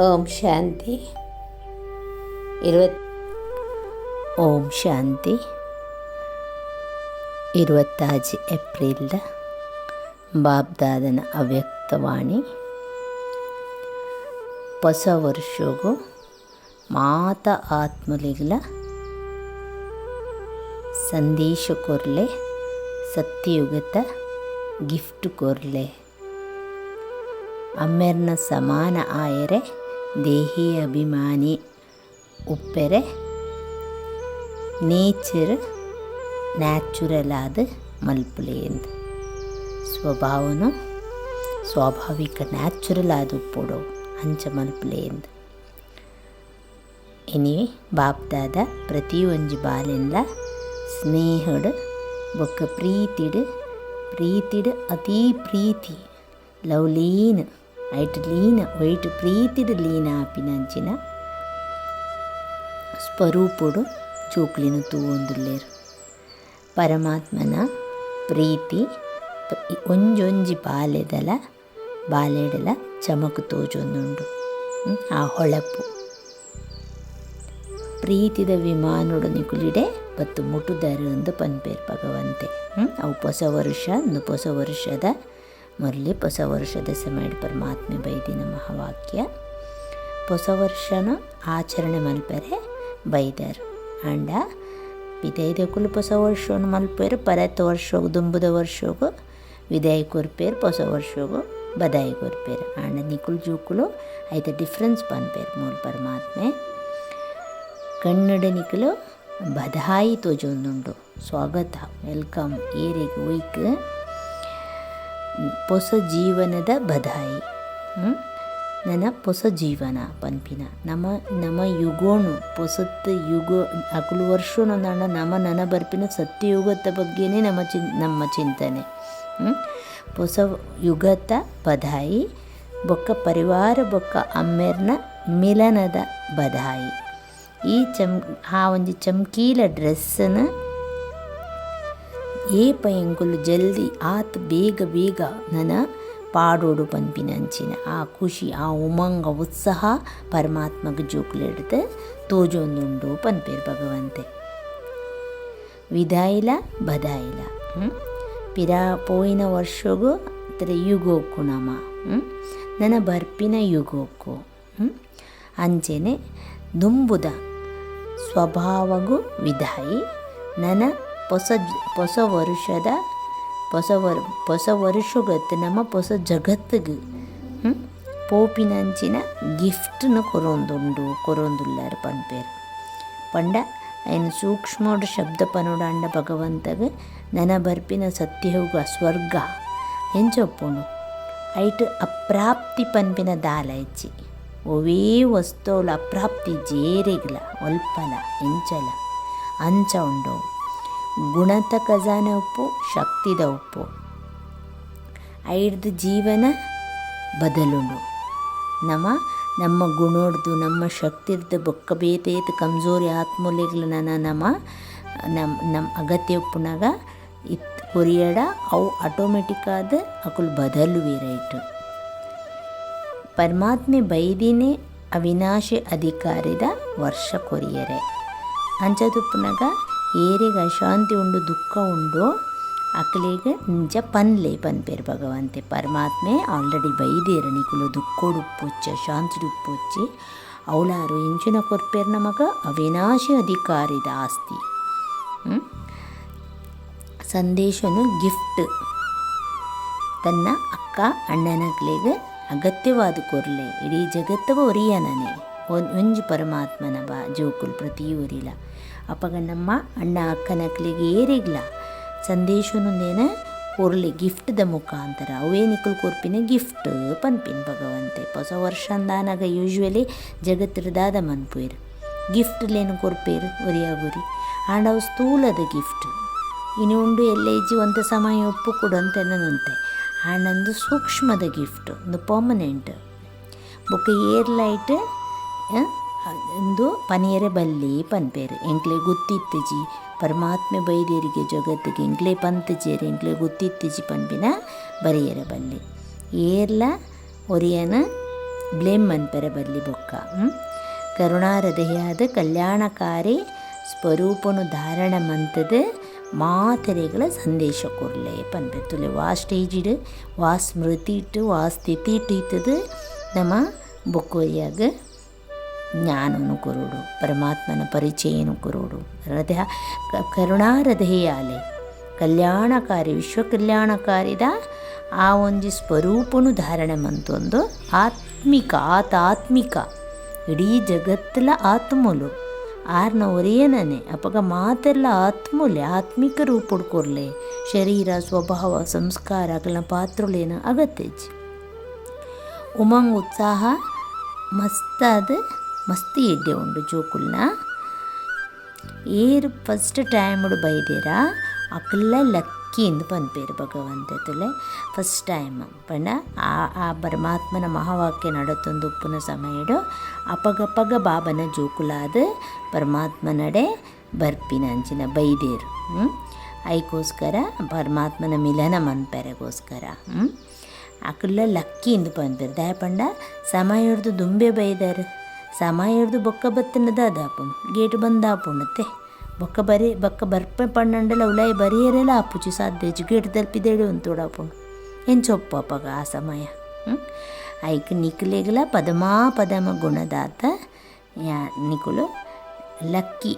ಓಂ ಶಾಂತಿ. ಓಂ ಶಾಂತಿ. 25 April ಬಾಬ್ದಾದನ ಅವ್ಯಕ್ತವಾಣಿ. ಹೊಸ ವರ್ಷಗೂ ಮಾತ ಆತ್ಮಲಿಗಳ ಸಂದೇಶ ಕೊರ್ಲೆ, ಸತ್ಯಯುಗತ ಗಿಫ್ಟ್ ಕೊರ್ಲೆ. ಅಮ್ಮೆರ್ನ ಸಮಾನ ಆಯರೆ ದೇಹಿ ಅಭಿಮಾನಿ ಉಪ್ಪೆರೆ ನೇಚರ್ ನ್ಯಾಚುರಲ್ ಆದ ಮಲ್ಪುಲೆಂದು ಸ್ವಭಾವನು ಸ್ವಾಭಾವಿಕ ನ್ಯಾಚುರಲ್ ಆದ ಉಪ್ಪೊಡು ಅಂಚ ಮಲ್ಪುಲೆಂದು. ಇನಿ ಬಾಪ್ದಾದ ಪ್ರತಿ ಒಂಜಿ ಬಾಲೆನ್ಲ ಸ್ನೇಹಡ್ ಬೊಕ್ಕ ಪ್ರೀತಿಡ್ ಅತೀ ಪ್ರೀತಿ ಲವ್ ಲೀನ್ ಐಟ್ ಲೀನ ವೈಟ್ ಪ್ರೀತಿಡ್ ಲೀನ ಆಪಿನಂಚಿನ ಸ್ವರೂಪುಡು ಚೂಕ್ಲಿನ ತೂವೊಂದುಲ್ಲೇರು. ಪರಮಾತ್ಮನ ಪ್ರೀತಿ ಒಂಜೊಂಜಿ ಬಾಲೆಡಲ ಚಮಕು ತೋಜೊಂದುಂಡು. ಆ ಹೊಳಪು ಪ್ರೀತಿದ ವಿಮಾನೋಡು ನಿಕುಲಿಡೆ ಬತ್ತು ಮುಟುದರು ಎಂದು ಪನ್ಪೇರು ಭಗವಂತೆ. ಅವು ಹೊಸ ವರ್ಷದ ಮೊದಲೇ ಹೊಸ ವರ್ಷದ ಸಮಯ ಪರಮಾತ್ಮೆ ಬೈದಿನ ಮಹಾವಾಕ್ಯ. ಹೊಸ ವರ್ಷನ ಆಚರಣೆ ಮಲ್ಪರೆ ಬೈದರು ಅಂಡ ವಿದಾಯದಕ್ಕೂ ಹೊಸ ವರ್ಷವನ್ನು ಮಲ್ಪೇರು. ಪರತ್ತ ವರ್ಷಗೂ ದುಂಬುದ ವರ್ಷಗೂ ವಿದಾಯ ಕೊರ್ಪೇರು, ಹೊಸ ವರ್ಷಗೂ ಬದಾಯಿ ಕೊರ್ಪೇರು. ಅಂಡ ನಿಕುಲು ಜೂಕುಲು ಐತೆ ಡಿಫ್ರೆನ್ಸ್ ಪನ್ಪೇರು ಮೂಲ ಪರಮಾತ್ಮೆ. ಕನ್ನಡ ನಿಕುಲು ಬದಾಯಿ ತೋಜೊಂದುಂಡು, ಸ್ವಾಗತ ವೆಲ್ಕಮ್ ಏರಿಗೆ ಒಯ್ಕ್ ಹೊಸ ಜೀವನದ ಬದಾಯಿ. ನನ್ನ ಹೊಸ ಜೀವನ ಪನ್ಪಿನ ನಮ ಯುಗೋಣು ಹೊಸತ್ತು ಯುಗ ಅಕುಲು ವರ್ಷನು ನನ್ನ ಬರ್ಪಿನ ಸತ್ಯಯುಗದ ಬಗ್ಗೆನೇ ನಮ್ಮ ಚಿಂತನೆ. ಹೊಸ ಯುಗದ ಬದಾಯಿ ಬೊಕ್ಕ ಪರಿವಾರ ಬೊಕ್ಕ ಅಮ್ಮೆರ್ನ ಮಿಲನದ ಬದಾಯಿ. ಆ ಒಂಜಿ ಚಮ್ಕೀಲ ಡ್ರೆಸ್ಸನ್ನು ಪಯಂಕುಲು ಜಲ್ದಿ ಆತ್ ಬೇಗ ನನ್ನ ಪಾಡೋಡು ಪನ್ಪಿನಂಚಿನ ಆ ಖುಷಿ, ಆ ಉಮಂಗ ಉತ್ಸಾಹ ಪರಮಾತ್ಮಗ ಜೋಕ್ಲೆಡ್ದು ತೋಜೊಂದುಂಡು ಪನ್ಪೇರು ಭಗವಂತೆ. ವಿದಾಯಿಲ ಬದಾಯಿಲ ಪಿರಾ ಪೋಯಿನ ವರ್ಷಗೂ ತರ ಯುಗೋಕ್ಕು ನಮ ನನ್ನ ಬರ್ಪಿನ ಯುಗೋಕ್ಕು ಅಂಚೆನೆ ದುಂಬುದ ಸ್ವಭಾವಗೂ ವಿದಾಯಿ. ನನ್ನ ಹೊಸ ವರ್ಷಗತ್ತು ನಮ್ಮ ಹೊಸ ಜಗತ್ತಿಗೆ ಪೋಪಿನಂಚಿನ ಗಿಫ್ಟ್ನು ಕೊರೊಂದುಲ್ಲಾರು ಪನ್ಪೇರು. ಪಂಡ ಏನು ಸೂಕ್ಷ್ಮೋಡು ಶಬ್ದ ಪನೋಡಾಂಡ ಭಗವಂತಗೆ ನನ್ನ ಬರ್ಪಿನ ಸತ್ಯಯುಗ ಸ್ವರ್ಗ ಎಂಚೊಪ್ಪುನು ಐಟ್ ಅಪ್ರಾಪ್ತಿ ಪನ್ಪಿನ ದಾಲ ಹೆಚ್ಚಿ ಒವೇ ವಸ್ತುవుల ಅಪ್ರಾಪ್ತಿ ಜೇರೆಗ್ಲ ಒಲ್ಪಲ ಎಂಚಲ ಅಂಚ ಉಂಡು. ಗುಣತ ಖಜಾನೆ ಉಪ್ಪು, ಶಕ್ತಿದ ಉಪ್ಪು ಐಡ್ದು ಜೀವನ ಬದಲುಂಡು. ನಮ್ಮ ಗುಣೋಡ್ದು ನಮ್ಮ ಶಕ್ತಿರ್ದು ಬೊಕ್ಕ ಬೇತೇತು ಕಮ್ಜೋರಿ ಆತ್ಮೂಲೆಗ್ಲು ನಮ್ಮ ಅಗತ್ಯ ಉಪ್ಪುನಾಗ ಕೊರಿಯಡ ಅವು ಆಟೋಮೆಟಿಕ್ಕಾದ ಅಕುಲು ಬದಲುವಿರೈಟು. ಪರಮಾತ್ಮೆ ಬೈದಿನೇ ಅವಿನಾಶಿ ಅಧಿಕಾರಿದ ವರ್ಷ ಕೊರಿಯರೆ ಅಂಚದುಪ್ಪುನಾಗ ಏರಿಗೆ ಅಶಾಂತಿ ಉಂಡು ದುಃಖ ಉಂಡು ಅಕ್ಲಿಗೆ ನಿಜ ಪನ್ಪೇರು ಭಗವಂತೆ. ಪರಮಾತ್ಮೆ ಆಲ್ರೆಡಿ ಬೈದೇರು ನಿಕುಲು ದುಃಖೋಡು ಉಪ್ಪುಚ್ಚಿ ಅಶಾಂತಿ ಉಪ್ಪುಚ್ಚಿ ಅವಳಾರು ಇಂಚಿನ ಕೊರ್ಪೇರು ನಮಗ ಅವಿನಾಶಿ ಅಧಿಕಾರಿದ ಆಸ್ತಿ. ಸಂದೇಶನು ಗಿಫ್ಟ್ ತನ್ನ ಅಕ್ಕ ಅಣ್ಣನಕ್ಲಿಗೆ ಅಗತ್ಯವಾದ ಕೊರ್ಲೆ ಇಡೀ ಜಗತ್ತವ ಒರಿಯನೇ ಒಂಜಿ ಪರಮಾತ್ಮನ ಜೋಕುಲು ಪ್ರತಿ ಒರಿಲ ಅಪ್ಪಗ ನಮ್ಮ ಅಣ್ಣ ಅಕ್ಕನಕ್ಲಿಗೆ ಏರಿಗ್ಲ ಸಂದೇಶನುಂದೇನ ಕೊರ್ಲೆ ಗಿಫ್ಟ್ದ ಮುಖಾಂತರ ಅವೇ ನಿಕುಲು ಕೊರ್ಪಿನ ಗಿಫ್ಟ್ ಪನ್ಪಿನ ಭಗವಂತೆ. ಹೊಸ ವರ್ಷ ಅಂದಾನಾಗ ಯೂಶ್ವಲಿ ಜಗತ್ತಿರದಾದ ಮನ್ಪುಯರು ಗಿಫ್ಟ್ಲೇನು ಕೊರ್ಪೇರು ಒರಿಯಾಗುರಿ ಆಂಡ ಅವು ಸ್ಥೂಲದ ಗಿಫ್ಟ್ ಇನ್ನು ಉಂಡು ಎಲ್ಲೇಜಿ ಒಂದು ಸಮಯ ಒಪ್ಪು ಕೊಡು ಅಂತ ಅನ್ನೋದಂತೆ. ಆಂಡೊಂದು ಸೂಕ್ಷ್ಮದ ಗಿಫ್ಟ್ ಒಂದು ಪರ್ಮನೆಂಟ್ ಬೊಕ್ಕ ಏರ್ಲೈಟ್ ಒಂದು ಪನಿಯರೆ ಬಲ್ಲಿ ಪನ್ಪೇರು ಎಂಕ್ಲೆ ಗೊತ್ತಿತ್ತಜಿ ಪರಮಾತ್ಮೆ ಬೈದೇರಿಗೆ ಜಗತ್ತಿಗೆ ಎಂಕ್ಲೆ ಪಂತಜೇರಿ ಎಂಕ್ಲೆ ಗೊತ್ತಿತ್ತಜಿ ಪನ್ಪಿನ ಬರಿಯರೆ ಬಲ್ಲಿ ಏರ್ಲ ಒರಿಯನ ಬ್ಲೇಮ್ ಮನ್ಪೆರೆ ಬರಲಿ ಬೊಕ್ಕ ಕರುಣಾರದೆಯಾದ ಕಲ್ಯಾಣಕಾರಿ ಸ್ವರೂಪನು ಧಾರಣ ಮಂತದ ಮಾತೆರೆಗಳ ಸಂದೇಶ ಕೊರಲೆ ಪನ್ಪೆ ತುಲೆ ವಾ ಸ್ಟೇಜಿಡ್ ವಾ ಸ್ಮೃತಿ ಇಟ್ಟು ವಾ ಸ್ಥಿತಿ ಇಟ್ಟಿತ್ತದು ನಮ್ಮ ಬೊಕ್ಕೋರಿಯಾಗ ಜ್ಞಾನನು ಕೊರೋಡು ಪರಮಾತ್ಮನ ಪರಿಚಯನು ಕೊರೋಡು ಹೃದಯ ಕರುಣಾರದೆಯಾಲೆ ಕಲ್ಯಾಣಕಾರಿ ವಿಶ್ವ ಕಲ್ಯಾಣಕಾರಿದ ಆ ಒಂಜಿ ಸ್ವರೂಪನು ಧಾರಣೆ ಮಂತೊಂದು ಆತ್ಮಿಕ ಇಡೀ ಜಗತ್ತಲ ಆತ್ಮಲು ಆರ್ನ ಒರೆಯನೇ ಅಪಗ ಮಾತೆಲ್ಲ ಆತ್ಮೂಲೆ ಆತ್ಮಿಕ ರೂಪಡ್ ಕೊರ್ಲೆ ಶರೀರ ಸ್ವಭಾವ ಸಂಸ್ಕಾರ ಅಕಲ್ನ ಪಾತ್ರುಲೇನ ಅಗತ್ಯಜಿ ಉಮಂಗ್ ಉತ್ಸಾಹ ಮಸ್ತಿ ಎಡ್ಡೆ ಉಂಡು ಜೋಕುಲ್ನ ಏರು ಫಸ್ಟ್ ಟೈಮ್ಡು ಬೈದೇರ ಅಕಲ್ಲ ಲಕ್ಕಿ ಎಂದು ಪನ್ಪೇರು ಭಗವಂತ ತುಲೆ ಫಸ್ಟ್ ಟೈಮ್ ಪಂಡ ಆ ಪರಮಾತ್ಮನ ಮಹಾವಾಕ್ಯ ನಡತೊಂದು ಉಪ್ಪುನ ಸಮಯಡು ಅಪಗಪಗ ಬಾಬನ ಜೋಕುಲಾದ ಪರಮಾತ್ಮ ನಡೆ ಬರ್ಪಿನ ಅಂಚಿನ ಬೈದೇರು ಐಕೋಸ್ಕರ ಪರಮಾತ್ಮನ ಮಿಲನ ಮನ್ಪೆರೆಗೋಸ್ಕರ ಅಕಲ್ಲ ಲಕ್ಕಿ ಎಂದು ಪನ್ಪೇರು ದಯಪಂಡ ಸಮಯ ಹಿಡ್ದು ದುಂಬೆ ಬೈದಾರು ಸಮಯ ಹಿಡ್ದು ಬೊಕ್ಕ ಬತ್ತಿನದ ಅದಾಪುಣ್ ಗೇಟ್ ಬಂದಾಪುಣತ್ತೆ ಬೊಕ್ಕ ಬರ್ಪೆ ಪಣ್ಣಂಡಲ ಉಲಾಯಿ ಬರಿಯರೆಲ್ಲ ಆಪುಚಿ ಸಾಧ್ಯಜು ಗೇಟ್ ತಲುಪಿದೇಳು ಅಂತೋಡಾಪುಣ್ ಎಂಚೊಪ್ಪ ಅಪ್ಪಗ ಆ ಸಮಯ ಐಕ್ ನಿಕ್ಲೆಗಲ ಪದಮ ಗುಣದಾತ ನಿಕುಲು ಲಕ್ಕಿ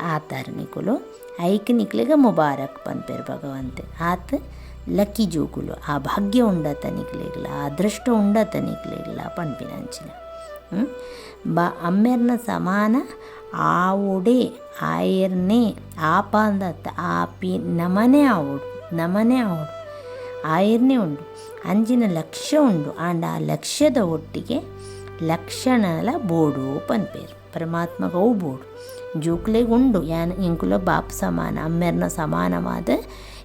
ಆತಾರ ನಿಕುಲು ಐಕ್ ನಿಕ್ಲೆಗ ಮುಬಾರಕ್ ಪನ್ಪೇರು ಭಗವಂತೆ ಆತ ಲಕ್ಕಿ ಜೋಕುಲು ಆ ಭಾಗ್ಯ ಉಂಡತ ನಿಕ್ಲೆಗಲ ಆ ಅದೃಷ್ಟ ಉಂಡತ ನಿಕ್ಲೆಗಲ ಪನ್ಪಿನಂಚಿನ ಅಮ್ಮೆರ್ನ ಸಮಾನ ಆವುಡೆ ಆಯರ್ನೇ ಆಪ ಅಂದತ್ತ ಆಪಿ ನಮನೆ ಆವೋಡು ಆಯರ್ನೇ ಉಂಡು ಅಂಜಿನ ಲಕ್ಷ್ಯ ಉಂಡು ಆಂಡ ಆ ಲಕ್ಷ್ಯದ ಒಟ್ಟಿಗೆ ಲಕ್ಷಣಲ ಬೋಡು ಪನ್ಪೇರು ಪರಮಾತ್ಮಗ ಅವು ಬೋಡು ಜೋಕ್ಲೆಗೆ ಉಂಡು ಎಂಕುಲ ಬಾಪ್ ಸಮಾನ ಅಮ್ಮೆರ್ನ ಸಮಾನವಾದ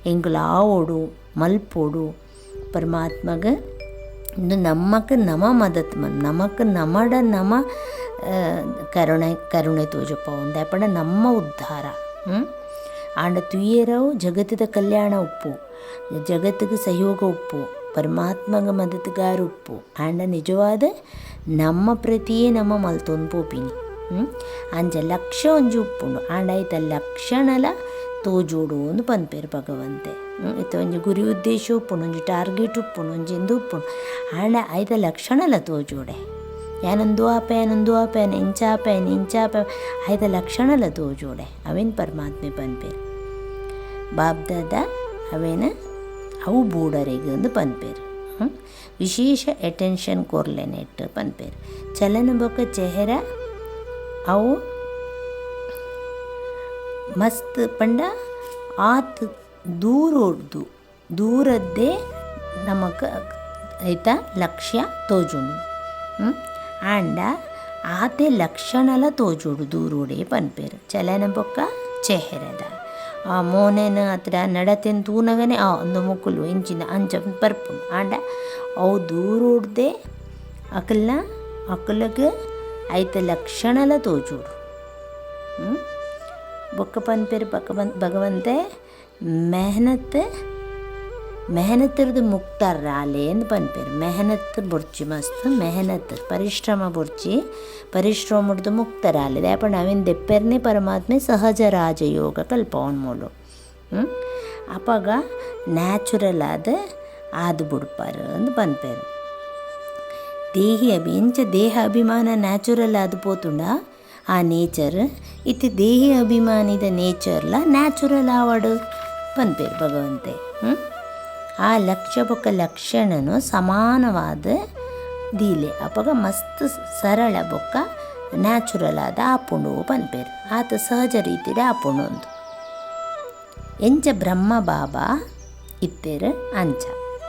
ಎಂಕುಲ ಆವೋಡು ಮಲ್ಪೋಡು ಪರಮಾತ್ಮಗ ಇದು ನಮಕ್ ನಮ ಮದತ್ ನಮಕ್ ನಮಡ ನಮ ಕರುಣೆ ತೋಜಪ್ಪ ಉಂಡೆ ಪಂಡ ನಮ್ಮ ಉದ್ಧಾರ ಆಂಡ ತುಯ್ಯರವು ಜಗತ್ತದ ಕಲ್ಯಾಣ ಉಪ್ಪು ಜಗತ್ತಿಗೆ ಸಹಯೋಗ ಉಪ್ಪು ಪರಮಾತ್ಮಗ ಮದತ್ಗಾರ ಉಪ್ಪು ಆಂಡ ನಿಜವಾದ ನಮ್ಮ ಪ್ರತಿಯೇ ನಮ್ಮ ಮಲ್ತೊಂದು ಪೋಪಿನಿ ಅಂಚ ಲಕ್ಷ್ಯ ಒಂಜಿ ಉಪ್ಪುಂಡು ಆಂಡ ಆಯ್ತ ಲಕ್ಷಣಲ ತೋಜೋಡು ಒಂದು ಪನ್ಪೇರು ಭಗವಂತೆ ಇತ್ತ ಒಂಜಿ ಗುರಿ ಉದ್ದೇಶ ಉಪ್ಪುಂಡು ಒಂಜಿ ಟಾರ್ಗೆಟ್ ಉಪ್ಪುಂಡು ಒಂಜಿ ಎಂದು ಉಪ್ಪುಂಡು ಆಂಡ ಆಯ್ತ ಲಕ್ಷಣಲ ತೋಜೋಡೆ ಯಾನೊಂದು ಆಪೇನ ಇಂಚಾಪೇನ ಆಯ್ತ ಲಕ್ಷಣಲ ತೋಜೋಡೆ ಅವೇನು ಪರಮಾತ್ಮೆ ಪನ್ಪೇರು ಬಾಬ್ದಾದ ಅವೇನ ಅವು ಬೂಡರೆಗೆ ಒಂದು ಪನ್ಪೇರು ವಿಶೇಷ ಅಟೆನ್ಷನ್ ಕೊರ್ಲೆ ನೆಟ್ ಪನ್ಪೇರು ಚಲನ ಬೊಕ್ಕ ಚೆಹರ ಅವು ಮಸ್ತ್ ಪಂಡ ಆತ್ ದೂರದ್ದೇ ನಮಕ್ ಐತ ಲಕ್ಷ್ಯ ತೋಜುಂಡು ಆಂಡ ಆತೆ ಲಕ್ಷಣಲ ತೋಜೋಡು ದೂರೋಡೆ ಪನ್ಪೇರು ಚಲನ ಬೊಕ್ಕ ಚೆಹರದ ಆ ಮೋನೆನ ಹತ್ರ ನಡತೆನ್ ತೂನಗನೆ ಒಂದು ಮುಕ್ಕುಲು ಎಂಚಿನ ಅಂಚ ಪರ್ಪುಂಡು ಆಂಡ ಅವು ದೂರೋಡ್ದೆ ಅಕಲಗೆ ಐತ ಲಕ್ಷಣಲ ತೋಜೋಡು ಬೊಕ್ಕ ಪನ್ಪೇರು ಭಗವಂತೆ ಮೆಹನತ್ತಿರ್ದು ಮುಕ್ತಾರ ರಾಲೆ ಎಂದು ಪನ್ಪೇರು ಮೆಹನತ್ ಬೊರ್ಚಿ ಮಸ್ತ್ ಮೆಹನತ್ ಪರಿಶ್ರಮ ಬೊರ್ಚಿ ಪರಿಶ್ರಮಡ್ದು ಮುಕ್ತ ರಾಲೆ ದಾಪಂಡ ಅವೇನು ದೆಪ್ಪೆರ್ನೇ ಪರಮಾತ್ಮೆ ಸಹಜ ರಾಜಯೋಗ ಕಲ್ಪವನ್ ಮೂಲು ಅಪಾಗ ನ್ಯಾಚುರಲ್ ಆದ ಬುಡ್ಪಾರು ಅಂದು ಪನ್ಪೇರು ದೇಹ ಅಭಿಮಾನ ನ್ಯಾಚುರಲ್ ಆದ ಪೋತುಂಡ ಆ ನೇಚರ್ ಇತ್ತು ದೇಹಿ ಅಭಿಮಾನಿದ ನೇಚರ್ಲ ನ್ಯಾಚುರಲ್ ಆವಡು ಪನ್ಪೇರು ಭಗವಂತೆ ಆ ಲಕ್ಷ್ಯ ಬೊಕ್ಕ ಲಕ್ಷಣನು ಸಮಾನವಾದ ದೀಲೆ ಅಪಗ ಮಸ್ತ್ ಸರಳ ಬೊಕ್ಕ ನ್ಯಾಚುರಲ್ ಆದ ಆಪುಂಡು ಪನ್ಪೇರು ಆತ ಸಹಜ ರೀತಿಡೆ ಆಪುಂಡು ಒಂದು ಎಂಚ ಬ್ರಹ್ಮ ಬಾಬಾ ಇತ್ತೇರು ಅಂಚ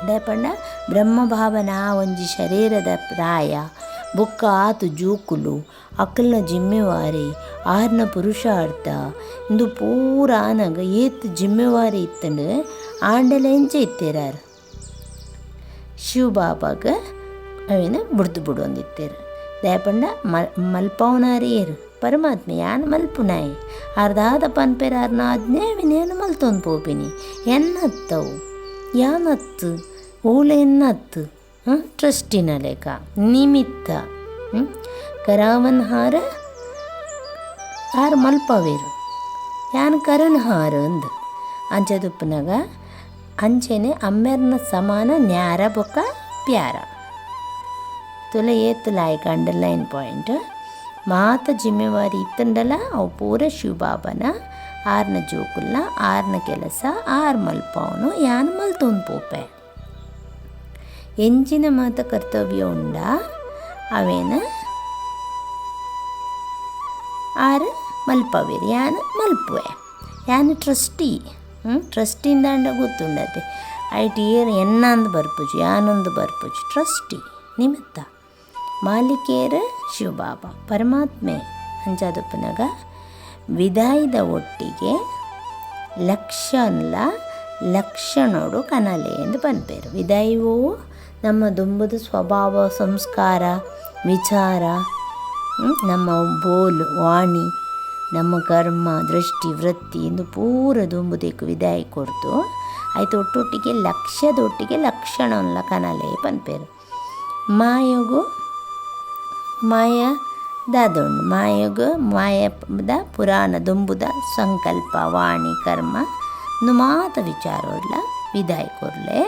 ದಯಪಂಡ ಬ್ರಹ್ಮ ಭಾವನ ಒಂಜಿ ಶರೀರದ ಪ್ರಾಯ ಬೊಕ್ಕ ಆತು ಜೂಕುಲು ಅಕಲ್ನ ಜಿಮ್ಮೆವಾರಿ ಆರ್ನ ಪುರುಷಾರ್ಥ ಇಂದು ಪೂರ ಆನಗ ಏತ್ ಜಿಮ್ಮೆವಾರಿ ಇತ್ತಂಡು ಆಂಡಲ ಎಂಚ ಇತ್ತೇರಾರು ಶಿವ ಬಾಬಾಗ ಅವೇನು ಬುಡ್ದು ಒಂದಿತ್ತೇರು ದಯಪಂಡ ಮಲ್ಪವನಾರೇರು ಪರಮಾತ್ಮ ಯಾನು ಮಲ್ಪುನಾಯಿ ಅರ್ಧಾದ ಪನ್ಪೆರಾರ್ನ ಆಜ್ಞೆ ವಿನೇನು ಮಲ್ತೊಂದು ಪೋಪಿನಿ ಎನ್ನತ್ತವು ಯಾನತ್ತು ಓಲೆ ಎನ್ನತ್ತು ಟ್ರಸ್ಟಿನ ಲೆಕ್ಕ ನಿಮಿತ್ತ ಕರಾವನ್ ಹಾರ ಮಲ್ಪವೇರು ಯಾನ್ ಕರನ್ ಹಾರ ಅಂದು ಅಂಚದುಪ್ಪನಾಗ ಅಂಚೆನೆ ಅಮ್ಮೆರ್ನ ಸಮಾನ ನ್ಯಾರ ಬೊಕ್ಕ ಪ್ಯಾರ ತುಲ ಏತುಲಾಯ್ಕ ಅಂಡರ್ಲೈನ್ ಪಾಯಿಂಟ್ ಮಾತ ಜಿಮ್ಮೆವಾರಿ ಇತ್ತಂಡಲ ಅವು ಪೂರ ಶಿವಬಾಬನ ಆರ್ನ ಜೋಕುಲ್ಲ ಆರ್ನ ಕೆಲಸ ಆರು ಮಲ್ಪವನು ಯಾನ್ ಮಲ್ತೊಂದು ಪೋಪೆ ಎಂಚಿನ ಮಾತ ಕರ್ತವ್ಯ ಉಂಡ ಅವೇನ ಆರು ಮಲ್ಪವೇರು ಯಾನ್ ಮಲ್ಪುವೆ ಯಾನ್ ಟ್ರಸ್ಟಿ ಟ್ರಸ್ಟಿಂದ ಅಂಡ ಗೊತ್ತುಂಡತೆ ಐಟಿ ಏರ್ ಎನ್ನಂದು ಬರ್ಪುಜು ಯಾನೊಂದು ಬರ್ಪುಜು ಟ್ರಸ್ಟಿ ನಿಮಿತ್ತ ಮಾಲಿಕೇರ ಶಿವಬಾಬ ಪರಮಾತ್ಮೆ ಅಂಚಾದಪ್ಪನಾಗ ವಿದಾಯದ ಒಟ್ಟಿಗೆ ಲಕ್ಷಣೋಡು ಕನಲೆ ಎಂದು ಪನ್ಪೇರು ವಿದಾಯವೂ ನಮ್ಮ ದುಂಬುದ ಸ್ವಭಾವ ಸಂಸ್ಕಾರ ವಿಚಾರ ನಮ್ಮ ಬೋಲು ವಾಣಿ ನಮ್ಮ ಕರ್ಮ ದೃಷ್ಟಿ ವೃತ್ತಿ ಎಂದು ಪೂರ ದುಂಬುದಕ್ಕೆ ವಿದಾಯ ಕೊಡ್ತು ಆಯ್ತು ಒಟ್ಟೊಟ್ಟಿಗೆ ಲಕ್ಷದೊಟ್ಟಿಗೆ ಲಕ್ಷಣಲ್ಲ ಕನಲೆ ಪನ್ಪೇರು ಮಾಯಗು ಮಾಯ ದಾದೊಂಡು ಮಾಯದ ಪುರಾಣ ದುಂಬುದ ಸಂಕಲ್ಪ ವಾಣಿ ಕರ್ಮ ಮಾತ ವಿಚಾರೋಡ್ಲ ವಿದಾಯ ಕೊರ್ಲೆ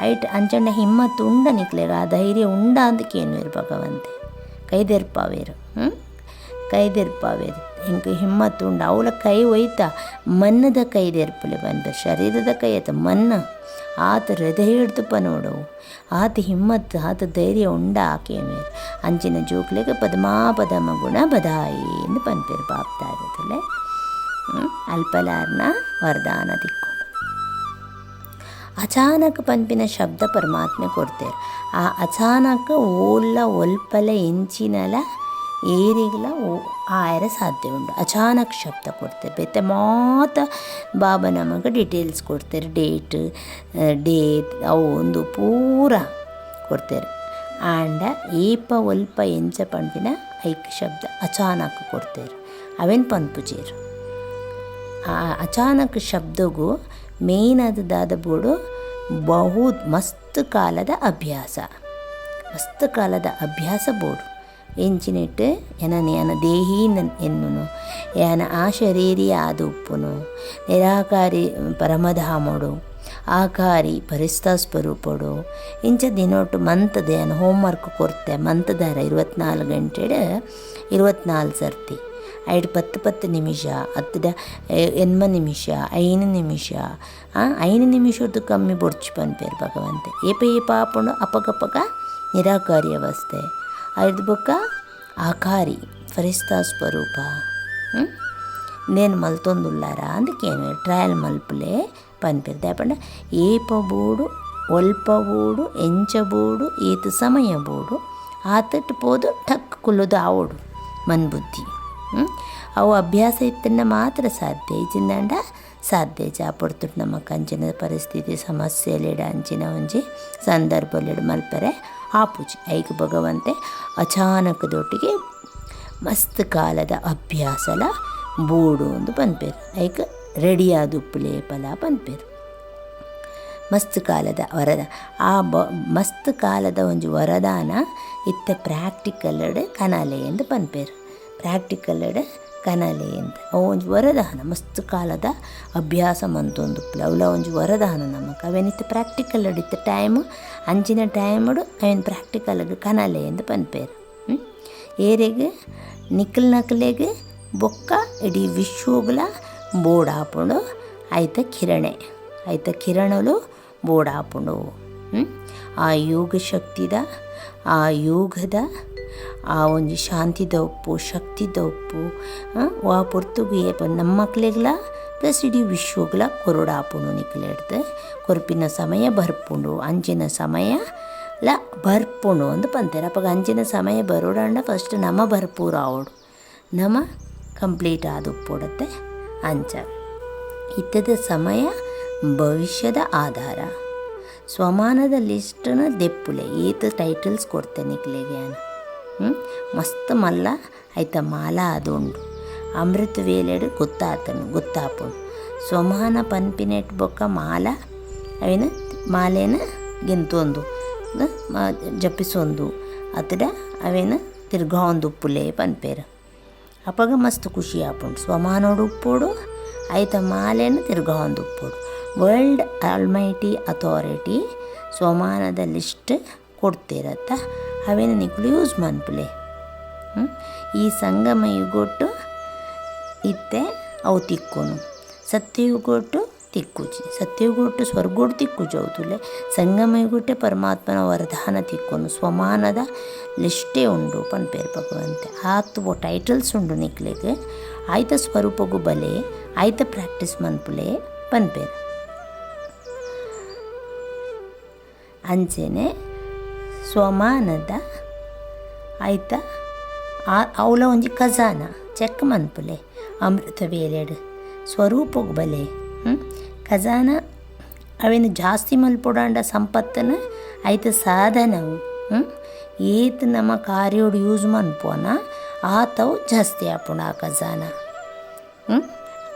ಐಟ್ ಅಂಚಂಡ ಹಿಮ್ಮತ್ತು ಉಂಡ ನಿಕ್ಲೆಗ ಆ ಧೈರ್ಯ ಉಂಡ ಅಂದಕ್ಕೇನು ಇರು ಭಗವಂತೆ ಕೈದೆರ್ಪಾವೇರು ಇಂಕ ಹಿಮ್ಮತ್ತು ಉಂಡ ಅವಳ ಕೈ ಒಯ್ತಾ ಮನ್ನದ ಕೈದೆರ್ಪಲೆ ಬಂದ ಶರೀರದ ಕೈ ಆತ ಮನ್ನ ಆತ ಹೃದಯ ಹಿಡ್ದು ನೋಡವು ಆತ ಹಿಮ್ಮತ್ತು ಆತ ಧೈರ್ಯ ಉಂಡ ಆಕೇನು ಅಂಚಿನ ಜೋಕ್ಲೆಗೆ ಪದ್ಮಾಪದಮ ಗುಣ ಬದಾಯಿ ಎಂದು ಪನ್ಪೇರು ಬಾಪ್ತಾ ಇರುತ್ತಲೆ ಅಲ್ಪಲಾರ್ನ ವರದಾನ ತಿಕ್ಕೊಂಡು ಅಚಾನಕ್ ಪನ್ಪಿನ ಶಬ್ದ ಪರಮಾತ್ಮೆ ಕೊಡ್ತೇರು ಆ ಅಚಾನಕ್ ಓಲ್ಲ ಒಲ್ಪಲ ಎಂಚಿನಲ ಏರಿಗಲ ಆಯರ ಸಾಧ್ಯ ಉಂಟು ಅಚಾನಕ್ ಶಬ್ದ ಕೊಡ್ತೇವೆ ಬೆತ್ತ ಮಾತ ಬಾಬಾ ನಮಗೆ ಡೀಟೇಲ್ಸ್ ಕೊಡ್ತಾರೆ ಡೇಟ್ ಅವು ಒಂದು ಪೂರ ಕೊಡ್ತಾರೆ ಆಂಡ ಏಪ ಒಲ್ಪ ಎಂಚ ಪಂಪಿನ ಐಕ್ ಶಬ್ದ ಅಚಾನಕ್ ಕೊಡ್ತೇರು ಅವೇನು ಪನ್ಪುಜೇರು ಆ ಅಚಾನಕ್ ಶಬ್ದಗೂ ಮೇನ್ ಆದದಾದ ಬೋಡು ಮಸ್ತ್ ಕಾಲದ ಅಭ್ಯಾಸ ಬೋಡು ಎಂಚಿನಿಟ್ಟು ಎನ ದೇಹಿ ಎನ್ನುನು ಯಾನ ಆ ಶರೀರಿ ಆದ ಉಪ್ಪುನು ನಿರಾಕಾರಿ ಪರಮಧಾಮಡು ಆಕಾರಿ ಪರಿಸ್ಥಾ ಸ್ವರೂಪಡು ಇಂಚ ದಿನೊಟ್ಟು ಮಂತದ ಏನು ಹೋಮ್ವರ್ಕ್ ಕೊಡ್ತೆ ಮಂತದಾರ 24 ಗಂಟೆಡು 24 ಸರ್ತಿ ಐದು 10 ನಿಮಿಷ 8 ನಿಮಿಷ 5 ನಿಮಿಷ 5 ನಿಮಿಷದ್ದು ಕಮ್ಮಿ ಬೊಡ್ಚು ಪನ್ಪೇರು ಭಗವಂತೆ ಏಪ ಆಪುಂಡು ಅಪಗಪಗ ನಿರಾಕಾರಿ ಅವಸ್ಥೆ ಐದು ಬೊಕ್ಕ ಆಕಾರಿ ಫರಿಸ್ತಾ ಸ್ವರೂಪ ನೇನು ಮಲ್ತೊಂದುಲ್ಲಾರ ಅಂದಕ್ಕೇನು ಟ್ರಯಲ್ ಮಲ್ಪಲೆ ಪನ್ಪೇರು ದಾಪಂಡ ಏಪ ಬೋಡು ಒಲ್ಪ ಬೋಡು ಎಂಚ ಬೋಡು ಏತು ಸಮಯ ಬೋಡು ಆತಟ್ಟು ಪೋದು ಠಕ್ ಕುಲ್ಲುದು ಆವೋಡು ಮನ್ಬುದ್ಧಿ ಅವು ಅಭ್ಯಾಸ ಇತ್ತನ್ನ ಮಾತ್ರ ಸಾಧ್ಯ ಇಜಿಂದಾಂಡ ಸಾಧ್ಯ ಜಾಪಡ್ತು ನಮ್ಮ ಕಂಚಿನ ಪರಿಸ್ಥಿತಿ ಸಮಸ್ಯೆಲಿಡ ಅಂಚಿನ ಒಂಜಿ ಸಂದರ್ಭಲಿಡು ಮಲ್ಪರೆ ಆಪುಜಿ ಐಕ್ ಭಗವಂತೆ ಅಚಾನಕದೊಟ್ಟಿಗೆ ಮಸ್ತ್ ಕಾಲದ ಅಭ್ಯಾಸಲ ಬೋಡು ಒಂದು ಪನ್ಪೇರು ಐಕ್ ರೆಡಿಯಾದ ಉಪ್ಪುಲೆ ಫಲ ಪನ್ಪೇರು ಮಸ್ತ್ ಕಾಲದ ವರದ ಮಸ್ತ್ ಕಾಲದ ಒಂಜಿ ವರದಾನ ಇತ್ತ ಪ್ರಾಕ್ಟಿಕಲ್ಡ್ ಕನಾಲೆ ಎಂದು ಪನ್ಪೇರು ಪ್ರಾಕ್ಟಿಕಲ್ಡ್ ಕನಾಲೆ ಅಂತ ಅವು ಒಂಜಿ ವರದಾನ ಮಸ್ತ್ ಕಾಲದ ಅಭ್ಯಾಸ ಮಂತೊಂದು ಅವಲ ಒಂಜಿ ವರದಾನ ನಮಕ್ ಅವೇನಿತ್ತು ಪ್ರಾಕ್ಟಿಕಲ್ ಇತ್ತು ಟೈಮ್ ಅಂಚಿನ ಟೈಮಡು ಅವೇನು ಪ್ರಾಕ್ಟಿಕಲ್ ಕನಾಲೆ ಎಂದು ಪನ್ಪೇರು ಏರೆಗೆ ನಕಲೆಗೆ ಬೊಕ್ಕ ಇಡೀ ವಿಶ್ವಗಳ ಬೋರ್ಡ್ ಹಾಪುಂಡು ಐತ ಕಿರಣಲು ಬೋರ್ಡ್ ಹಾಪುಂಡು ಆ ಯೋಗ ಶಕ್ತಿದ ಆ ಯೋಗದ ಆ ಒಂಜಿ ಶಾಂತಿದ ಉಪ್ಪು ಶಕ್ತಿದ ಉಪ್ಪು ವಾ ಪೊರ್ತುಗೆ ನಮ್ಮ ಮಕ್ಳಿಗೆಲ್ಲ ಪ್ಲಸ್ ಇಡೀ ವಿಶ್ವಗಳ ಕೊರಡಾಪುಂಡು ನಿಕ್ಲೆಡ್ದು ಕೊರ್ಪಿನ ಸಮಯ ಬರ್ಪುಂಡು ಅಂಚಿನ ಸಮಯ ಬರ್ಪುಂಡು ಅಂದು ಪಂತೇರು ಅಪ್ಪಾಗ ಅಂಚಿನ ಸಮಯ ಬರೋಡಂಡ ಫಸ್ಟ್ ನಮ್ಮ ಬರ್ಪೂರ ಆವೋಡು ನಮ್ಮ ಕಂಪ್ಲೀಟ್ ಆದ ಉಪ್ಪುಡತ್ತೆ ಅಂಚ ಇತ್ತದ ಸಮಯ ಭವಿಷ್ಯದ ಆಧಾರ ಸ್ವಮಾನದ ಲಿಸ್ಟನ್ನ ದೆಪ್ಪುಲೆ ಈತ ಟೈಟಲ್ಸ್ ಕೊಡ್ತೇನೆ ನಿಕ್ಲೆಗೆ ನಾನು ಮಸ್ತ್ ಮಲ್ಲ ಐತ ಮಾಲ ಅದುಂಡು ಅಮೃತ ವೇಲೆಡು ಗೊತ್ತಾಪುಂಡು ಸ್ವಮಾನ ಪನ್ಪಿನೆಟ್ ಬೊಕ್ಕ ಮಾಲ ಅವಿನ ಮಾಲೆನ ಗೆಂತೊಂದು ಜಪಿಸೊಂದು ಅತಡ ಅವೇನು ತಿರ್ಗಾಂದು ಉಪ್ಪುಲೆ ಪನ್ಪೇರು ಅಪ್ಪಗ ಮಸ್ತ್ ಖುಷಿ ಆಪುಂಡು ಸ್ವಮಾನೋಡು ಉಪ್ಪೋಡು ಐತ ಮಾಲೆಯನ್ನು ತಿರ್ಗಾಂದು ಉಪ್ಪೋಡು ವರ್ಲ್ಡ್ ಆಲ್ಮೈಟಿ ಅಥಾರಿಟಿ ಸ್ವಮಾನದ ಲಿಸ್ಟ್ ಕೊಡ್ತಿರತ್ತ ಅವೇನು ನಿಕ್ಲು ಯೂಸ್ ಮನ್ಪುಲೆ ಈ ಸಂಗಮ ಯುಗೊಟ್ಟು ಇತ್ತೆ ಅವು ತಿಕ್ಕೊನು ಸತ್ಯಯುಗೊಟ್ಟು ತಿಕ್ಕುಜಿ ಸತ್ಯಯುಗೊಟ್ಟು ಸ್ವರ್ಗೋಡು ತಿಕ್ಕುಜಿ అవుతులే ಸಂಗಮ ಯುಗೊಟ್ಟೆ ಪರಮಾತ್ಮನ ವರದಾನ ತಿಕ್ಕೊನು ಸ್ವಮಾನದ ಲಿಸ್ಟೇ ಉಂಡು ಪನ್ಪೇರು ಭಗವಂತೆ ಆತು ಟೈಟಲ್ಸ್ ಉಂಡು ನಿಕ್ಲೆಗ್ ಆಯ್ತ ಸ್ವರೂಪಗು ಬಲೆ ಆಯ್ತ ಪ್ರಾಕ್ಟೀಸ್ ಮನ್ಪುಲೆ ಪನ್ಪೇರು ಅಂಚೆನೆ ಸ್ವಮಾನದ ಆಯ್ತ ಅವಳ ಒಂಜಿ ಖಜಾನ ಚೆಕ್ ಮನ್ಪುಲೆ ಅಮೃತ ಬೇಲೆಡ್ ಸ್ವರೂಪಗು ಬಲೆ ಖಜಾನ ಅವೇನು ಜಾಸ್ತಿ ಮಲ್ಪೊಡಾಂಡ ಸಂಪತ್ತನ್ನು ಐತ ಸಾಧನವು ಏತ್ ನಮ್ಮ ಕಾರ್ಯೋಡು ಯೂಸ್ ಮನ್ಪೋನ ಆತವು ಜಾಸ್ತಿ ಆಪುಂಡು ಆ ಖಜಾನ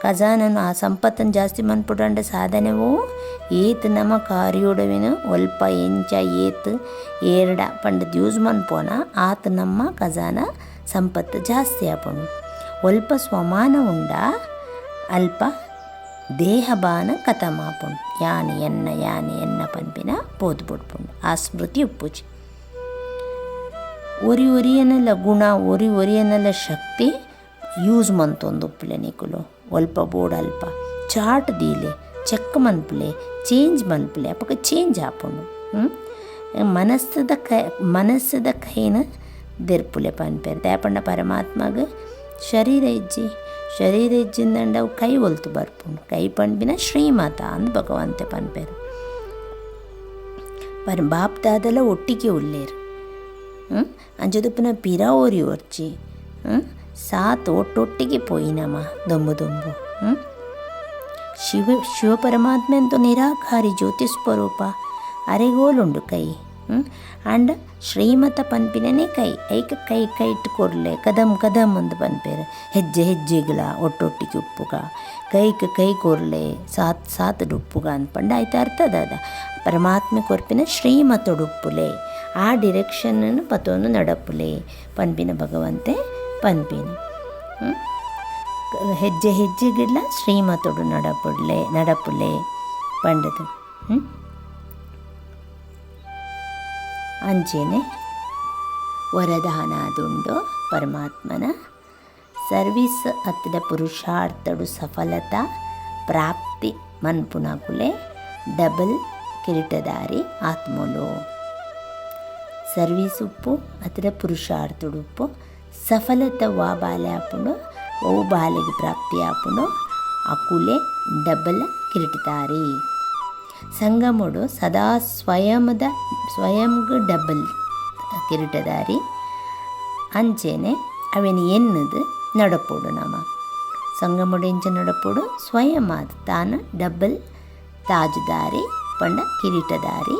ಖಜಾನನು ಆ ಸಂಪತ್ತನ್ನು ಜಾಸ್ತಿ ಮನ್ಪೊಡಾಂಡ ಸಾಧನವು ಏತ್ ನಮ್ಮ ಕಾರ್ಯೋಡವೇನು ಒಲ್ಪ ಎಂಚ ಏತ್ ಏರ್ಡ ಪಂಡದ ಯೂಸ್ ಮನ್ಪೋನ ಆತ ನಮ್ಮ ಖಜಾನ ಸಂಪತ್ತು ಜಾಸ್ತಿ ಆಪುಂಡು ಒಲ್ಪ ಸ್ವಮಾನ ಉಂಡ ಅಲ್ಪ ದೇಹಬಾನ ಕಥಮಾಪುಂಡು ಯಾನೆ ಎನ್ನ ಪನ್ಪಿನ ಪೋದು ಬುಡ್ಪುಂಡು ಆ ಸ್ಮೃತಿ ಉಪ್ಪುಜಿ ಒರಿಯನಲ್ಲ ಗುಣ ಒರಿಯನಲ್ಲ ಶಕ್ತಿ ಯೂಸ್ ಮಂತೊಂದು ಉಪ್ಪುಲೆ ನಿಕುಲು ಒಲ್ಪ ಬೋರ್ಡ್ ಅಲ್ಪ ಚಾಟ್ ದೀಲೆ ಚೆಕ್ ಮನ್ಪುಲೆ ಚೇಂಜ್ ಮನ್ಪುಲೆ ಅಪ್ಪಗ ಚೇಂಜ್ ಆಪುಂಡು ಮನಸ್ಸದ ಕೈನ ದೆರ್ಪುಲೆ ಪನ್ಪೇರು ದ್ಯಾಪಂಡ ಪರಮಾತ್ಮಗ ಶರೀರ ಇಜ್ಜಿಂದಂಡ ಅವು ಕೈ ಒಲ್ತು ಬರ್ಪುಂಡು ಕೈ ಪಂಪಿನ ಶ್ರೀಮಾತ ಅಂದ್ ಭಗವಂತೆ ಪನ್ಪೇರು ಬಾಪ್ ದಾದಲ ಒಟ್ಟಿಗೆ ಉಳ್ಳೇರು ಅಂಜದುಪ್ಪನ ಪಿರ ಓರಿ ಒರ್ಚಿ ಸಾತ್ ಒಟ್ಟೊಟ್ಟಿಗೆ ಪೋಯಿನಮ್ಮ ದೊಂಬು ಶಿವ ಪರಮಾತ್ಮ ಎಂತೂ ನಿರಾಕಾರಿ ಜ್ಯೋತಿ ಸ್ವರೂಪ ಅರೆಗೋಲುಂಡು ಕೈ ಅಂಡ್ ಶ್ರೀಮತ ಪನ್ಪಿನೇ ಕೈ ಕೈ ಇಟ್ಟುಕೊರ್ಲೆ ಕದಂ ಒಂದು ಪನ್ಪೇರು ಹೆಜ್ಜೆಗಳ ಒಟ್ಟೊಟ್ಟಿಗೆ ಉಪ್ಪುಗ ಕೈ ಕೊರ್ಲೆ ಸಾತುಡು ಉಪ್ಪುಗ ಅಂದ್ಪಂಡ ಆಯ್ತು ಅರ್ಥದ ಪರಮಾತ್ಮ ಕೊರ್ಪಿನ ಶ್ರೀಮತೊಡು ಉಪ್ಪುಲೆ ಆ ಡಿರೆಕ್ಷನನ್ನು ಪತೊಂದು ನಡಪುಲೆ ಪನ್ಪಿನ ಭಗವಂತೆ ಪನ್ಪಿನಿ ಹೆಜ್ಜೆಗಿಡ್ಲ ಶ್ರೀಮತೊಡು ನಡಪುಲೆ ಪಂಡದು ಅಂಚೆನೆ ವರದಾನ ಅದುಂಡು ಪರಮಾತ್ಮನ ಸರ್ವೀಸ್ ಹತ್ತಿರ ಪುರುಷಾರ್ಥಡು ಸಫಲತಾ ಪ್ರಾಪ್ತಿ ಮನ್ಪುನಕುಲೆ ಡಬಲ್ ಕಿರೀಟದಾರಿ ಆತ್ಮೋಲು ಸರ್ವೀಸ್ ಉಪ್ಪು ಹತ್ತಿರ ಪುರುಷಾರ್ಥಡು ಉಪ್ಪು ಸಫಲತ ವಾ ಬಾಲೆ ಆಪುಂಡು ಓ ಬಾಲೆಗೆ ಪ್ರಾಪ್ತಿ ಆಪುಂಡು ಅಕುಲೆ ಡಬಲ್ ಕಿರೀಟದಾರಿ ಸಂಗಮುಡು ಸದಾ ಸ್ವಯಂಗೆ ಡಬಲ್ ಕಿರೀಟದಾರಿ ಅಂಚೆನೆ ಅವೇನು ಎನ್ನದು ನಡಪೋಡು ನಮ್ಮ ಸಂಗಮುಡು ಎಂಚ ನಡಪೋಡು ಸ್ವಯಂ ಅದು ತಾನು ಡಬಲ್ ತಾಜುದಾರಿ ಪಂಡ ಕಿರೀಟದಾರಿ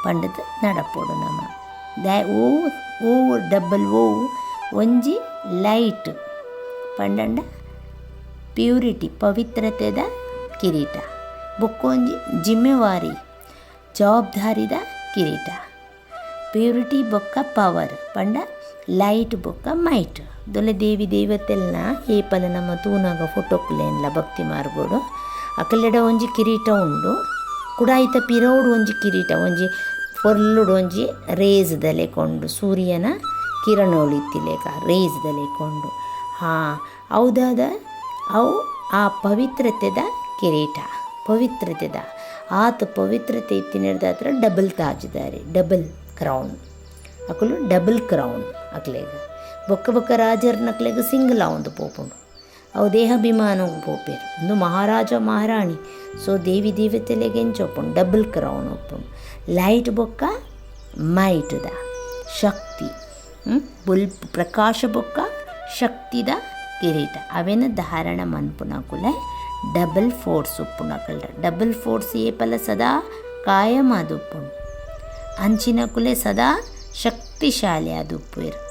ಪಂಡದು ನಡಪೋಡು ನಮ್ಮ ಓ ಡಬಲ್ ಒಂಜಿ ಲೈಟ್ ಪಂಡಂಡ ಪ್ಯೂರಿಟಿ ಪವಿತ್ರತೆದ ಕಿರೀಟ ಬೊಕ್ಕೊಂಜಿ ಜಿಮ್ಮೆವಾರಿ ಜವಾಬ್ದಾರಿದ ಕಿರೀಟ ಪ್ಯೂರಿಟಿ ಬೊಕ್ಕ ಪವರ್ ಪಂಡ ಲೈಟ್ ಬೊಕ್ಕ ಮೈಟ್ ದೊಲೆ ದೇವಿ ದೇವತೆಲ್ನ ಏಪಲ ನಮ್ಮ ತೂನಾಗ ಫೋಟೋಕ್ಲೇನ್ಲ ಭಕ್ತಿ ಮಾರ್ಗೋಡು ಅಕಲೆಡ ಒಂಜಿ ಕಿರೀಟ ಉಂಡು ಕುಡಾಯಿತ ಪಿರೋಡು ಒಂಜಿ ಕಿರೀಟ ಒಂಜಿ ಪೊರ್ಲುಡು ಒಂಜಿ ರೇಸ್ದಲೆ ಕೊಂಡು ಸೂರ್ಯನ ಕಿರಣೋಳಿತ್ತಿಲೇಕ ರೇಸ್ದಲೆ ಕೊಂಡು ಹೌದಾದ ಅವು ಆ ಪವಿತ್ರತೆದ ಕಿರೀಟ ಪವಿತ್ರತೆದ ಆತ ಪವಿತ್ರತೆ ಇತ್ತಿನದ ಹತ್ರ ಡಬಲ್ ತಾಜುದಾರಿ ಡಬಲ್ ಕ್ರೌನ್ ಅಕಲು ಡಬಲ್ ಕ್ರೌನ್ ಅಕ್ಲೆಗ ಬೊಕ್ಕ ರಾಜರ್ ನಕ್ಲೆಗ ಸಿಂಗಲ್ ಅವಂದು ಪೋಪುಂಡು ಅವು ದೇಹಾಭಿಮಾನವು ಪೋಪೇರು ಒಂದು ಮಹಾರಾಜ ಮಹಾರಾಣಿ ಸೊ ದೇವಿ ದೇವತೆಲೆಗೆ ಎಂಚೊಪ್ಪುಂಡು ಡಬಲ್ ಕ್ರೌನ್ ಒಪ್ಪುಂಡು ಲೈಟ್ ಬೊಕ್ಕ ಮೈಟ್ದ ಶಕ್ತಿ ಬುಲ್ಪ್ ಪ್ರಕಾಶ ಬೊಕ್ಕ ಶಕ್ತಿದ ಕಿರೀಟ ಅವೇನ ಧಾರಣ ಮನ್ಪುನಕುಲೆ ಡಬಲ್ ಫೋರ್ಸ್ ಉಪ್ಪುನಕಲ್ರ ಡಬಲ್ ಫೋರ್ಸ್ ಏಪಲ ಸದಾ ಕಾಯಂ ಅದು ಉಪ್ಪುಂಡು ಅಂಚಿನಕುಲೆ ಸದಾ ಶಕ್ತಿಶಾಲಿ ಅದು ಉಪ್ಪುವೆರು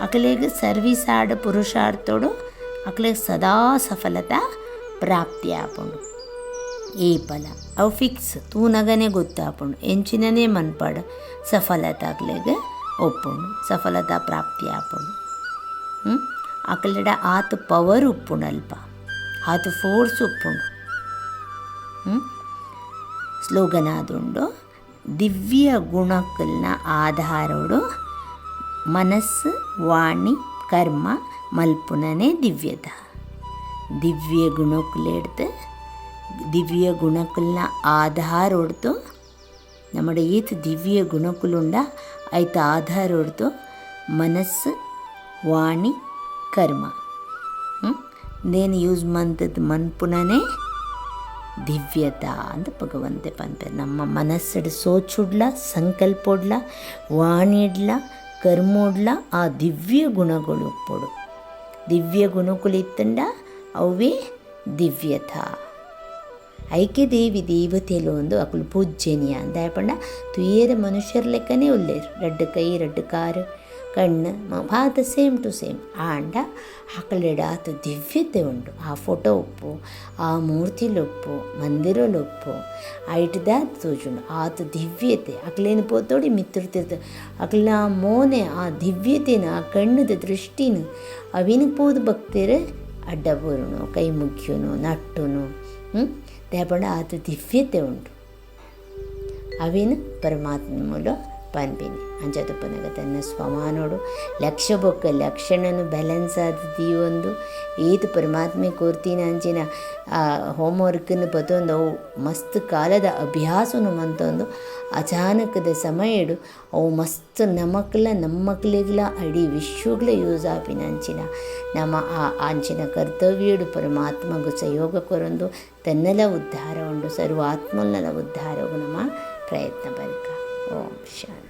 ಅಕಲೆಗ್ ಸರ್ವೀಸ್ ಆಡ ಪುರುಷಾರ್ಥೋಡು ಅಕಲೆಗ್ ಸದಾ ಸಫಲತಾ ಪ್ರಾಪ್ತಿ ಆಪುಂಡು ಈ ಫಲ ಅವು ಫಿಕ್ಸ್ ತೂನಗನೇ ಗೊತ್ತಾಪುಂಡು ಎಂಚಿನನೇ ಮನ್ಪಡ ಸಫಲತಾಗ್ಲೆಗೆ ಒಪ್ಪುಂಡು ಸಫಲತಾ ಪ್ರಾಪ್ತಿ ಆಪುಂಡು. ಅಕಲೆಡ ಆತು ಪವರ್ ಉಪ್ಪುಂಡು ಅಲ್ಪ ಆತು ಫೋರ್ಸ್ ಉಪ್ಪುಂಡು. ಸ್ಲೋಗನ್ ಆದುಂಡು ದಿವ್ಯ ಗುಣಕಲ್ನ ಆಧಾರೋಡು ಮನಸ್ಸು ವಾಣಿ ಕರ್ಮ ಮಲ್ಪುನನೇ ದಿವ್ಯದ. ದಿವ್ಯ ಗುಣಕುಲೆಡ್ದು ದಿವ್ಯ ಗುಣಕಲ್ನ ಆಧಾರೋಡ್ದು നമ്മുടെ ಏತ್ ದಿವ್ಯ ಗುಣಕುಲುಂಡ ಐತ ಆಧಾರೋಡ್ದು ಮನಸ್ಸು ವಾಣಿ ಕರ್ಮ ನೇನು ಯೂಸ್ ಮಂತದ್ದು ಮನ್ಪುನನೇ ದಿವ್ಯತ ಅಂತ ಭಗವಂತೆ ಪಂಪೆ. ನಮ್ಮ ಮನಸ್ಸಡು ಸೋಚುಡ್ಲ ಸಂಕಲ್ಪೊಡ್ಲ ವಾಣಿಡ್ಲ ಕರ್ಮೋಡ್ಲ ಆ ದಿವ್ಯ ಗುಣಗಳು ಉಪ್ಪೊಡು. ದಿವ್ಯ ಗುಣಕುಲಿತ್ತಂಡ ಅವೇ ದಿವ್ಯತ. ಐಕ್ಯ ದೇವಿ ದೇವತೆಲು ಒಂದು ಅಕುಲು ಪೂಜ್ಯನೀಯ ಅಂತ ಹೇಳ್ಪಂಡ ತುಯೇರ ಮನುಷ್ಯರ ಲೆಕ್ಕನೇ ಉಲ್ಲೇರು. ರಡ್ಡು ಕೈ ರಡ್ಡು ಕಾರು ಕಣ್ಣು ಭಾತ ಸೇಮ್ ಟು ಸೇಮ್ ಆಂಡ ಅಕಲೆಡ ಆತ ದಿವ್ಯತೆ ಉಂಡು. ಆ ಫೋಟೋ ಉಪ್ಪು ಆ ಮೂರ್ತಿಲೊಪ್ಪು ಮಂದಿರಲೊಪ್ಪು ಐಟ್ದಾದ ತೋಜುಂಡು ಆತ ದಿವ್ಯತೆ ಅಕ್ಲೇನು ಪೋತೋಡಿ ಮಿತ್ತಿರ್ತಿರ್ತ ಅಕ್ಲ ಆ ಮೋನೆ ಆ ದಿವ್ಯತೆನ ಆ ಕಣ್ಣದ ದೃಷ್ಟಿನ ಅವಿನ ಪೋದು ಭಕ್ತರು ಅಡ್ಡ ಬರುನು ಕೈ ಮುಗ್ಯುನು ನಟ್ಟುನು ದೇಪಂಡ ಆತ ದಿವ್ಯತೆ ಉಂಡು. ಅವೇನು ಪರಮಾತ್ಮ ಮೂಲ ಪನ್ಪಿನಿ ಅಂಚದುಪ್ಪನಾಗ ತನ್ನ ಸ್ವಮಾನೋಡು ಲಕ್ಷ ಬೊಕ್ಕ ಲಕ್ಷಣನು ಬ್ಯಾಲೆನ್ಸ್ ಆದ ಒಂದು ಏತು ಪರಮಾತ್ಮೆ ಕೋರ್ತೀನಿ ಅಂಚಿನ ಹೋಮ್ವರ್ಕನ್ನು ಬತ್ತೊಂದು ಅವು ಮಸ್ತ್ ಕಾಲದ ಅಭ್ಯಾಸನು ಮಂತೊಂದು ಅಚಾನಕದ ಸಮಯಡು ಅವು ಮಸ್ತ್ ನಮ್ಮಕ್ಲಿಗ್ಲ ಅಡಿ ವಿಶ್ವಗ್ಲ ಯೂಸ್ ಆಪಿನ ಅಂಚಿನ ನಮ್ಮ ಆ ಅಂಚಿನ ಕರ್ತವ್ಯಡು ಪರಮಾತ್ಮಗೂ ಸಹಯೋಗ ಕೊರೊಂದು ತನ್ನೆಲ್ಲ ಉದ್ಧಾರ ಉಂಡು ಸರ್ವಾತ್ಮಲ್ನೆಲ್ಲ ಉದ್ಧಾರವು ನಮ್ಮ ಪ್ರಯತ್ನ ಬಲ್ಕ. ಓಂ ಶಾಂತಿ.